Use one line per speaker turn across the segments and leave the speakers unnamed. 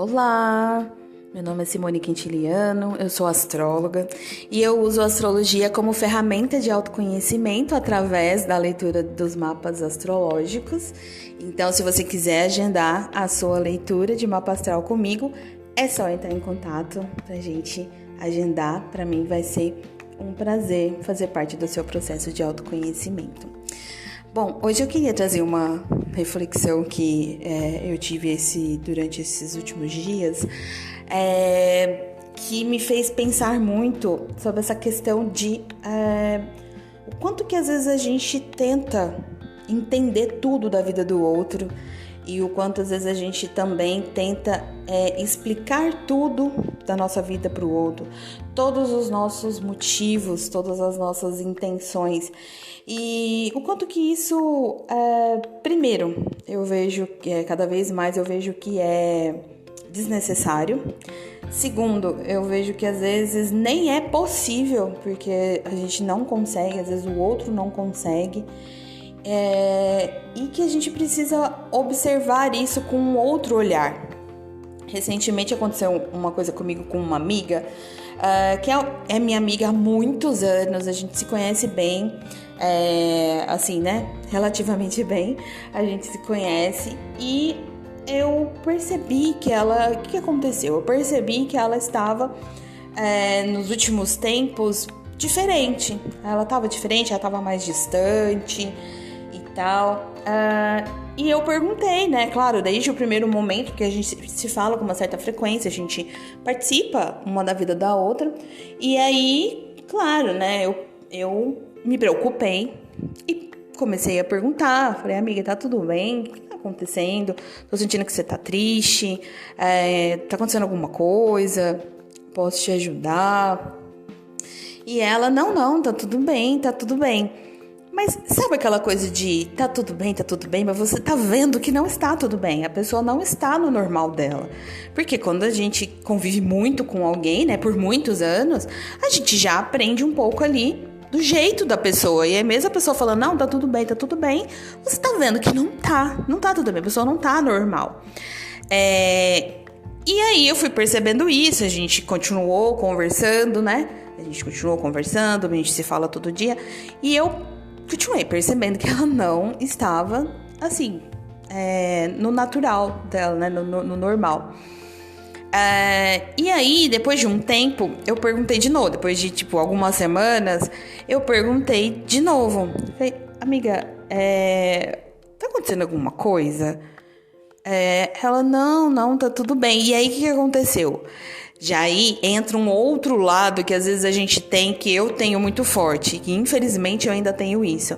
Olá, meu nome é Simone Quintiliano, eu sou astróloga e eu uso a astrologia como ferramenta de autoconhecimento através da leitura dos mapas astrológicos. Então, se você quiser agendar a sua leitura de mapa astral comigo, é só entrar em contato pra gente agendar. Para mim vai ser um prazer fazer parte do seu processo de autoconhecimento. Bom, hoje eu queria trazer uma reflexão que eu tive durante esses últimos dias, que me fez pensar muito sobre essa questão de o quanto que às vezes a gente tenta entender tudo da vida do outro e o quanto às vezes a gente também tenta explicar tudo da nossa vida para o outro, todos os nossos motivos, todas as nossas intenções. E o quanto que isso, primeiro, eu vejo que cada vez mais eu vejo que é desnecessário. Segundo, eu vejo que às vezes nem é possível, porque a gente não consegue, às vezes o outro não consegue. E que a gente precisa observar isso com um outro olhar. Recentemente aconteceu uma coisa comigo com uma amiga, que é minha amiga há muitos anos, a gente se conhece bem, assim, né? Relativamente bem, a gente se conhece e eu percebi que ela... O que aconteceu? Eu percebi que ela estava, nos últimos tempos, diferente. Ela estava mais distante e tal. E eu perguntei, né? Claro, desde o primeiro momento que a gente se fala com uma certa frequência, a gente participa uma da vida da outra. E aí, claro, né? Eu me preocupei e comecei a perguntar. Falei, amiga, tá tudo bem? O que tá acontecendo? Tô sentindo que você tá triste. Tá acontecendo alguma coisa? Posso te ajudar? E ela, não, tá tudo bem, tá tudo bem. Mas sabe aquela coisa de tá tudo bem, mas você tá vendo que não está tudo bem. A pessoa não está no normal dela. Porque quando a gente convive muito com alguém, né, por muitos anos, a gente já aprende um pouco ali do jeito da pessoa. E é mesmo a pessoa falando, não, tá tudo bem, você tá vendo que não tá tudo bem, a pessoa não tá normal. E aí eu fui percebendo isso, a gente continuou conversando, né? A gente se fala todo dia. E eu continuei percebendo que ela não estava, assim, no natural dela, né? No normal. E aí, depois de um tempo, eu perguntei de novo. Depois de, algumas semanas, eu perguntei de novo. Falei, amiga, tá acontecendo alguma coisa? Ela, não, tá tudo bem. E aí, o que aconteceu? Já aí entra um outro lado que às vezes a gente tem, que eu tenho muito forte, que infelizmente eu ainda tenho isso,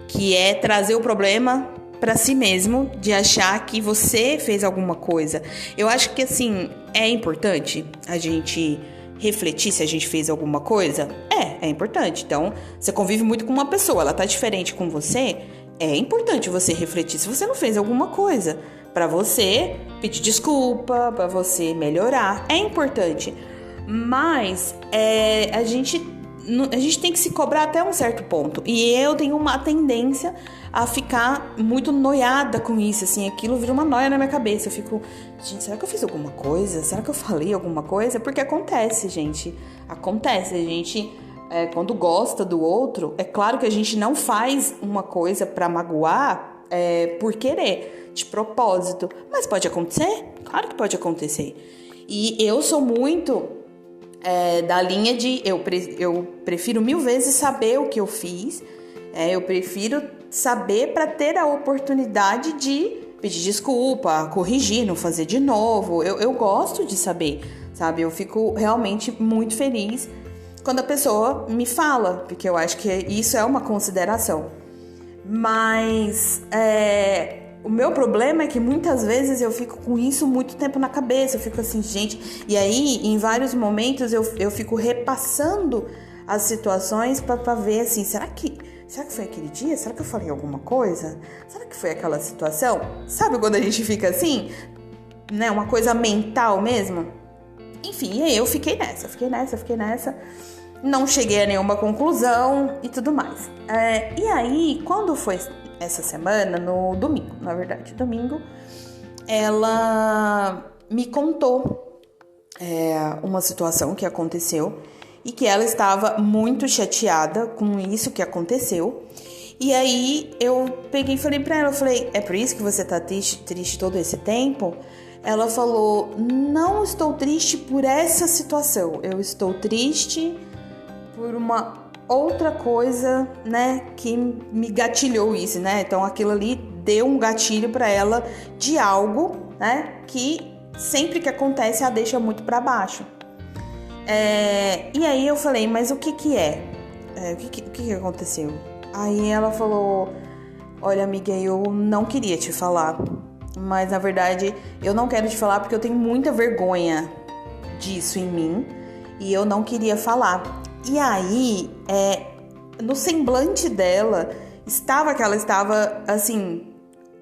que é trazer o problema pra si mesmo, de achar que você fez alguma coisa. Eu acho que, assim, é importante a gente refletir se a gente fez alguma coisa. É importante. Então, você convive muito com uma pessoa, ela tá diferente com você, é importante você refletir se você não fez alguma coisa. Pra você pedir desculpa, pra você melhorar, é importante. Mas a gente tem que se cobrar até um certo ponto. E eu tenho uma tendência a ficar muito noiada com isso, assim, aquilo vira uma noia na minha cabeça. Eu fico, gente, será que eu fiz alguma coisa? Será que eu falei alguma coisa? Porque acontece, gente. Acontece, a gente... quando gosta do outro, é claro que a gente não faz uma coisa pra magoar por querer, de propósito. Mas pode acontecer? Claro que pode acontecer. E eu sou muito da linha de... Eu prefiro 1000 vezes saber o que eu fiz. Eu prefiro saber para ter a oportunidade de pedir desculpa, corrigir, não fazer de novo. Eu gosto de saber, sabe? Eu fico realmente muito feliz quando a pessoa me fala, porque eu acho que isso é uma consideração. Mas o meu problema é que muitas vezes eu fico com isso muito tempo na cabeça. Eu fico assim, gente... E aí, em vários momentos, eu fico repassando as situações pra ver assim... Será que foi aquele dia? Será que eu falei alguma coisa? Será que foi aquela situação? Sabe quando a gente fica assim? Né? Uma coisa mental mesmo? Enfim, e aí eu fiquei nessa... Não cheguei a nenhuma conclusão e tudo mais. E aí, quando foi essa semana, no domingo, na verdade, ela me contou uma situação que aconteceu e que ela estava muito chateada com isso que aconteceu. E aí eu peguei e falei pra ela, é por isso que você tá triste todo esse tempo? Ela falou, não estou triste por essa situação, eu estou triste por uma outra coisa, né, que me gatilhou isso, né? Então aquilo ali deu um gatilho pra ela de algo, né, que sempre que acontece a deixa muito pra baixo. E aí eu falei, mas o que que é? O que aconteceu? Aí ela falou, olha amiga, eu não queria te falar, mas na verdade eu não quero te falar porque eu tenho muita vergonha disso em mim e eu não queria falar. E aí, no semblante dela, estava que ela estava, assim,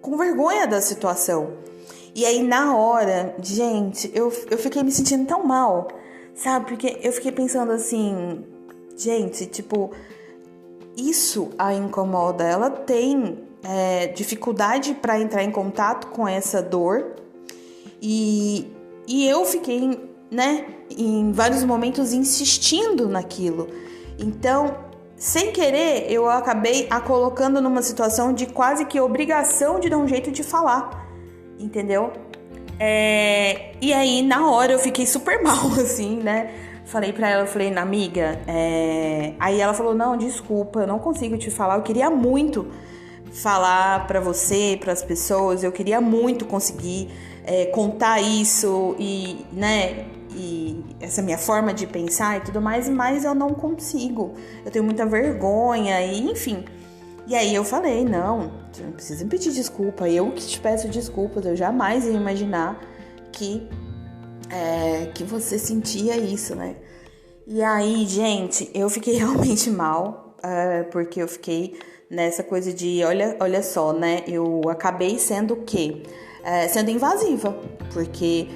com vergonha da situação. E aí, na hora, gente, eu fiquei me sentindo tão mal, sabe? Porque eu fiquei pensando assim, gente, tipo, isso a incomoda. Ela tem dificuldade para entrar em contato com essa dor. E eu fiquei, né, em vários momentos insistindo naquilo. Então, sem querer, eu acabei a colocando numa situação de quase que obrigação de dar um jeito de falar, entendeu? E aí, na hora, eu fiquei super mal, assim, né? Falei pra ela, amiga, aí ela falou, não, desculpa, eu não consigo te falar, eu queria muito falar pra você, pras pessoas, eu queria muito conseguir contar isso e, né, e essa minha forma de pensar e tudo mais, mas eu não consigo, eu tenho muita vergonha e enfim. E aí eu falei, não, você não precisa me pedir desculpa, eu que te peço desculpas, eu jamais ia imaginar que você sentia isso, né? E aí, gente, eu fiquei realmente mal, porque eu fiquei nessa coisa de, olha só, né? Eu acabei sendo o quê? Sendo invasiva, porque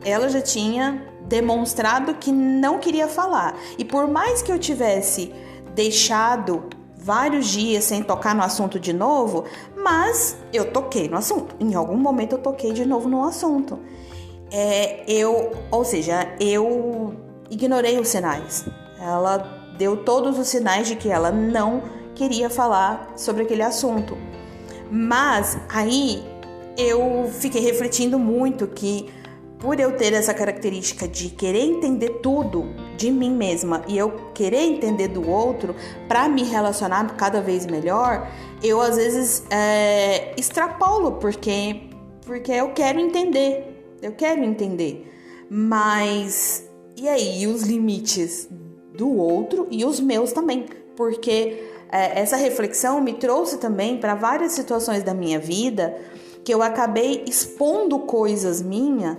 ela já tinha demonstrado que não queria falar. E por mais que eu tivesse deixado vários dias sem tocar no assunto de novo, mas eu toquei no assunto. Em algum momento eu toquei de novo no assunto. Eu ignorei os sinais. Ela deu todos os sinais de que ela não queria falar sobre aquele assunto. Mas aí eu fiquei refletindo muito que por eu ter essa característica de querer entender tudo de mim mesma e eu querer entender do outro para me relacionar cada vez melhor, eu às vezes extrapolo porque eu quero entender. Eu quero entender, mas e aí? E os limites do outro e os meus também? Porque essa reflexão me trouxe também para várias situações da minha vida que eu acabei expondo coisas minhas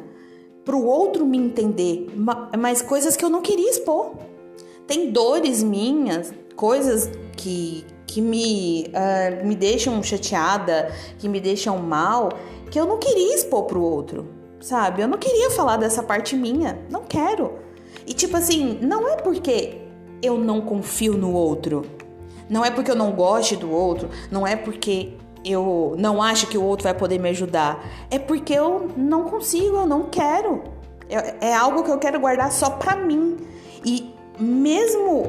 para o outro me entender, mas coisas que eu não queria expor. Tem dores minhas, coisas que me deixam chateada, que me deixam mal, que eu não queria expor para o outro. Sabe? Eu não queria falar dessa parte minha. Não quero. E tipo assim, não é porque eu não confio no outro. Não é porque eu não gosto do outro. Não é porque eu não acho que o outro vai poder me ajudar. É porque eu não consigo, eu não quero. É algo que eu quero guardar só pra mim. E mesmo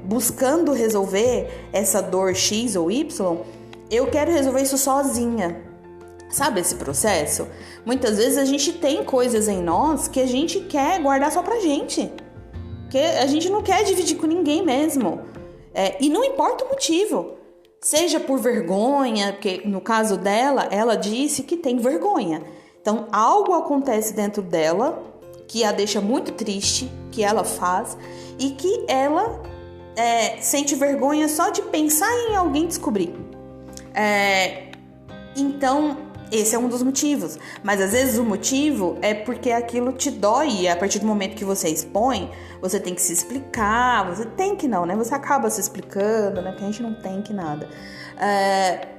buscando resolver essa dor X ou Y, eu quero resolver isso sozinha. Sabe esse processo? Muitas vezes a gente tem coisas em nós que a gente quer guardar só pra gente. Que a gente não quer dividir com ninguém mesmo. E não importa o motivo. Seja por vergonha, porque no caso dela, ela disse que tem vergonha. Então, algo acontece dentro dela que a deixa muito triste, que ela faz, e que ela sente vergonha só de pensar em alguém descobrir. Então, esse é um dos motivos. Mas às vezes o motivo é porque aquilo te dói. E a partir do momento que você expõe, você tem que se explicar. Você tem que não, né? Você acaba se explicando, né? Porque a gente não tem que nada.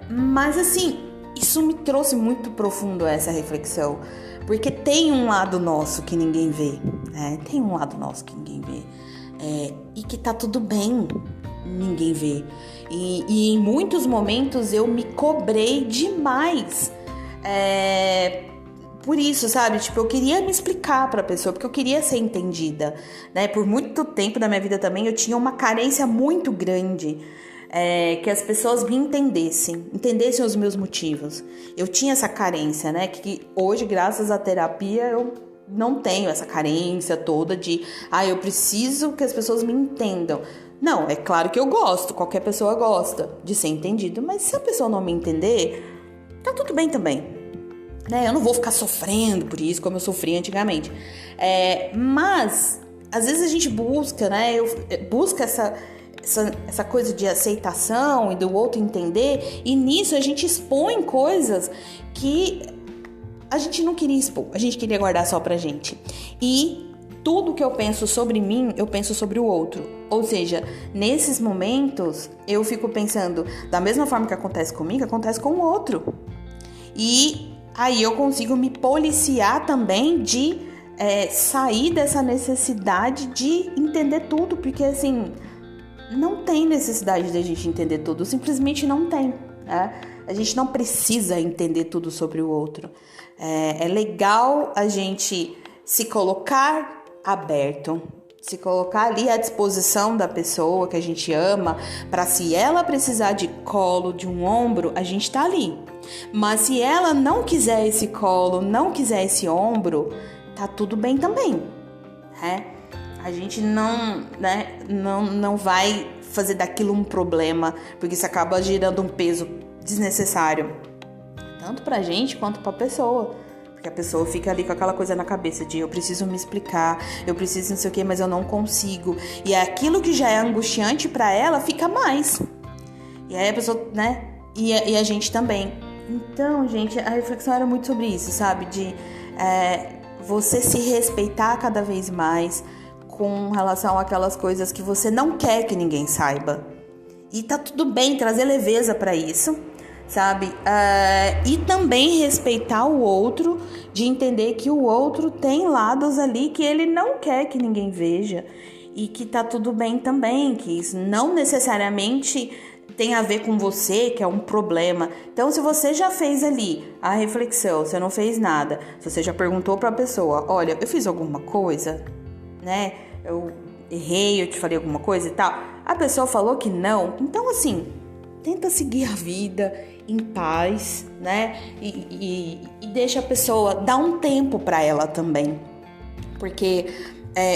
Mas assim, isso me trouxe muito profundo essa reflexão. Porque tem um lado nosso que ninguém vê. Tem um lado nosso que ninguém vê. E que tá tudo bem ninguém vê. E em muitos momentos eu me cobrei demais por isso, sabe? Tipo, eu queria me explicar pra pessoa, porque eu queria ser entendida, né? Por muito tempo da minha vida também, eu tinha uma carência muito grande, que as pessoas me entendessem os meus motivos. Eu tinha essa carência, né? Que hoje, graças à terapia, eu não tenho essa carência toda de, eu preciso que as pessoas me entendam. Não, é claro que eu gosto, qualquer pessoa gosta de ser entendido, mas se a pessoa não me entender, tá tudo bem também. Né? Eu não vou ficar sofrendo por isso, como eu sofria antigamente. Mas, às vezes a gente busca, né? Busca essa coisa de aceitação e do outro entender, e nisso a gente expõe coisas que a gente não queria expor, a gente queria guardar só pra gente. E tudo que eu penso sobre mim, eu penso sobre o outro. Ou seja, nesses momentos, eu fico pensando, da mesma forma que acontece comigo, acontece com o outro. E aí eu consigo me policiar também de sair dessa necessidade de entender tudo. Porque, assim, não tem necessidade de a gente entender tudo. Simplesmente não tem, né? A gente não precisa entender tudo sobre o outro. É legal a gente se colocar aberto, se colocar ali à disposição da pessoa que a gente ama, para se ela precisar de colo, de um ombro, a gente tá ali. Mas se ela não quiser esse colo, não quiser esse ombro, tá tudo bem também, né? A gente não vai fazer daquilo um problema, porque isso acaba gerando um peso desnecessário, tanto pra gente quanto pra pessoa. Porque a pessoa fica ali com aquela coisa na cabeça de eu preciso me explicar, eu preciso não sei o que, mas eu não consigo. E aquilo que já é angustiante pra ela fica mais. E aí a pessoa, né? E a gente também. Então, gente, a reflexão era muito sobre isso, sabe? De você se respeitar cada vez mais com relação àquelas coisas que você não quer que ninguém saiba. E tá tudo bem trazer leveza pra isso, sabe? E também respeitar o outro, de entender que o outro tem lados ali que ele não quer que ninguém veja e que tá tudo bem também, que isso não necessariamente tem a ver com você, que é um problema. Então, se você já fez ali a reflexão, você não fez nada, se você já perguntou pra pessoa, olha, eu fiz alguma coisa, né? Eu errei, eu te falei alguma coisa e tal. A pessoa falou que não. Então, assim, tenta seguir a vida em paz, né? E deixa a pessoa, dá um tempo pra ela também. Porque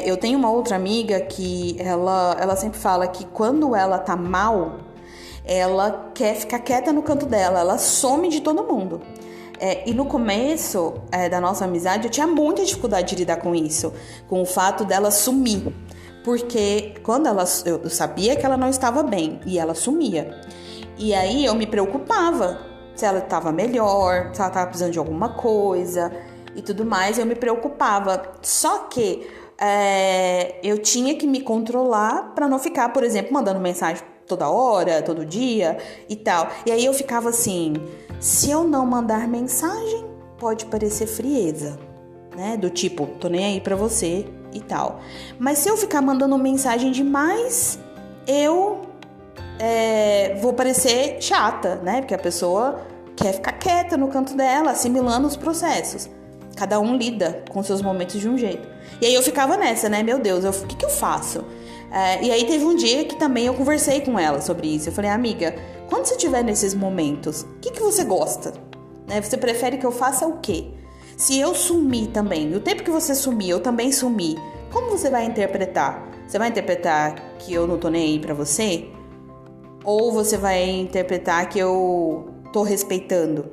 eu tenho uma outra amiga que ela sempre fala que quando ela tá mal, ela quer ficar quieta no canto dela, ela some de todo mundo. E no começo da nossa amizade, eu tinha muita dificuldade de lidar com isso, com o fato dela sumir. Porque quando eu sabia que ela não estava bem e ela sumia. E aí eu me preocupava se ela estava melhor, se ela estava precisando de alguma coisa e tudo mais, eu me preocupava. Só que eu tinha que me controlar para não ficar, por exemplo, mandando mensagem toda hora, todo dia e tal. E aí eu ficava assim, se eu não mandar mensagem, pode parecer frieza, né? Do tipo, tô nem aí pra você e tal. Mas se eu ficar mandando mensagem demais, eu vou parecer chata, né? Porque a pessoa quer ficar quieta no canto dela, assimilando os processos. Cada um lida com seus momentos de um jeito. E aí eu ficava nessa, né? Meu Deus, o que eu faço? E aí teve um dia que também eu conversei com ela sobre isso. Eu falei, amiga, quando você estiver nesses momentos, o que você gosta? Né? Você prefere que eu faça o quê? Se eu sumir também, no tempo que você sumir, eu também sumir, como você vai interpretar? Você vai interpretar que eu não tô nem aí pra você? Ou você vai interpretar que eu tô respeitando?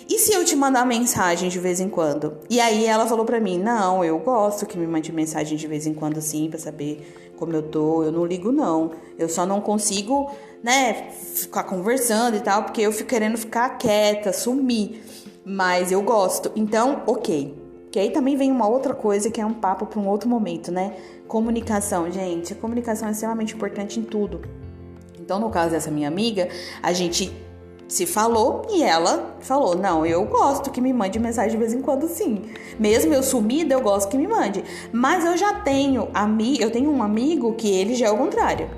E se eu te mandar mensagem de vez em quando? E aí ela falou pra mim, não, eu gosto que me mande mensagem de vez em quando assim, pra saber como eu tô, eu não ligo não. Eu só não consigo, né, ficar conversando e tal, porque eu fico querendo ficar quieta, sumir. Mas eu gosto. Então, ok. Que aí também vem uma outra coisa que é um papo pra um outro momento, né? Comunicação, gente. A comunicação é extremamente importante em tudo. Então, no caso dessa minha amiga, a gente se falou e ela falou, não, eu gosto que me mande mensagem de vez em quando, sim. Mesmo eu sumida, eu gosto que me mande. Mas eu já tenho eu tenho um amigo que ele já é o contrário.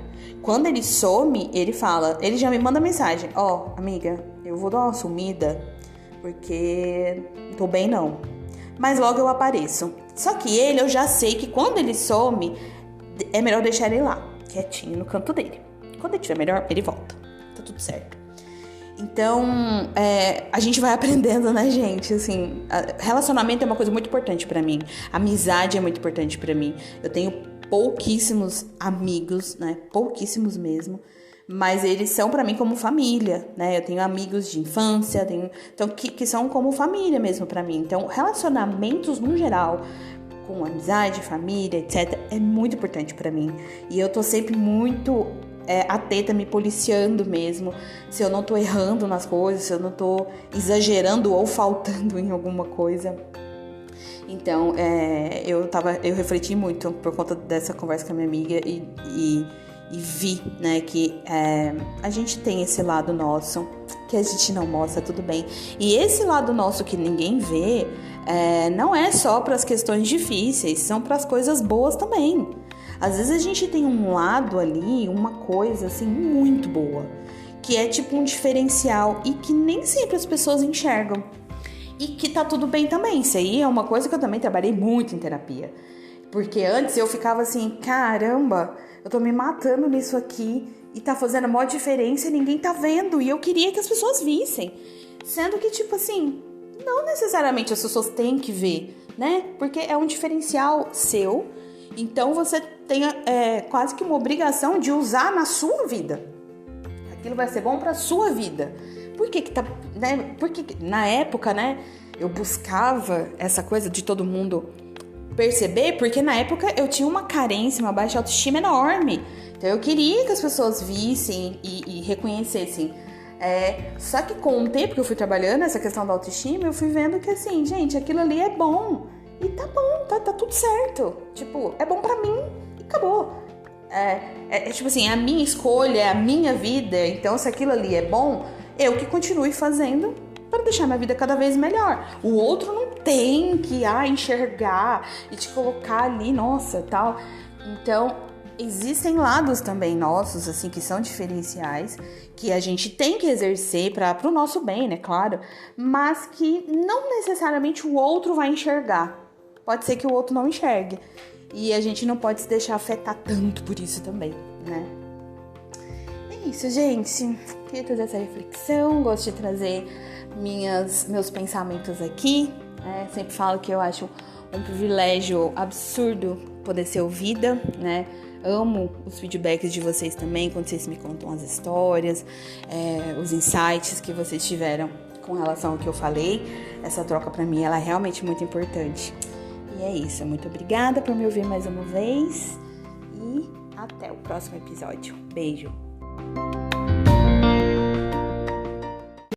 Quando ele some, ele fala, ele já me manda mensagem, ó, amiga, eu vou dar uma sumida porque não tô bem não. mas logo eu apareço. Só que ele, eu já sei que quando ele some, é melhor deixar ele lá, quietinho no canto dele. Quando ele estiver melhor, ele volta. Tá tudo certo. Então, a gente vai aprendendo, né, gente? Assim, relacionamento é uma coisa muito importante pra mim. Amizade é muito importante pra mim. Eu tenho pouquíssimos amigos, né? Pouquíssimos mesmo. Mas eles são pra mim como família, né? Eu tenho amigos de infância, então que são como família mesmo pra mim. Então, relacionamentos no geral, com amizade, família, etc., é muito importante pra mim. E eu tô sempre muito atenta, me policiando mesmo, se eu não tô errando nas coisas, se eu não tô exagerando ou faltando em alguma coisa. Então, eu refleti muito por conta dessa conversa com a minha amiga e vi, né, que a gente tem esse lado nosso que a gente não mostra, tudo bem. E esse lado nosso que ninguém vê não é só para as questões difíceis, são para as coisas boas também. Às vezes a gente tem um lado ali, uma coisa assim muito boa, que é tipo um diferencial e que nem sempre as pessoas enxergam. E que tá tudo bem também. Isso aí é uma coisa que eu também trabalhei muito em terapia. Porque antes eu ficava assim, caramba, eu tô me matando nisso aqui e tá fazendo a maior diferença e ninguém tá vendo. E eu queria que as pessoas vissem. Sendo que, tipo assim, não necessariamente as pessoas têm que ver, né? Porque é um diferencial seu. Então você tem quase que uma obrigação de usar na sua vida. Aquilo vai ser bom pra sua vida. Por que tá, né? Porque na época, né, eu buscava essa coisa de todo mundo perceber, porque na época eu tinha uma carência, uma baixa autoestima enorme. Então eu queria que as pessoas vissem e reconhecessem. Só que com o tempo que eu fui trabalhando essa questão da autoestima, eu fui vendo que assim, gente, aquilo ali é bom. E tá bom, tá tudo certo. Tipo, é bom pra mim e acabou. Tipo assim, é a minha escolha, é a minha vida. Então se aquilo ali é bom, eu que continue fazendo para deixar minha vida cada vez melhor. O outro não tem que enxergar e te colocar ali, nossa, tal. Então, existem lados também nossos, assim, que são diferenciais, que a gente tem que exercer para o nosso bem, né, claro, mas que não necessariamente o outro vai enxergar. Pode ser que o outro não enxergue. E a gente não pode se deixar afetar tanto por isso também, né? É isso, gente. Queria trazer essa reflexão, gosto de trazer meus pensamentos aqui. Sempre falo que eu acho um privilégio absurdo poder ser ouvida, né? Amo os feedbacks de vocês também, quando vocês me contam as histórias, os insights que vocês tiveram com relação ao que eu falei. Essa troca pra mim, ela é realmente muito importante. E é isso, muito obrigada por me ouvir mais uma vez e até o próximo episódio. Beijo!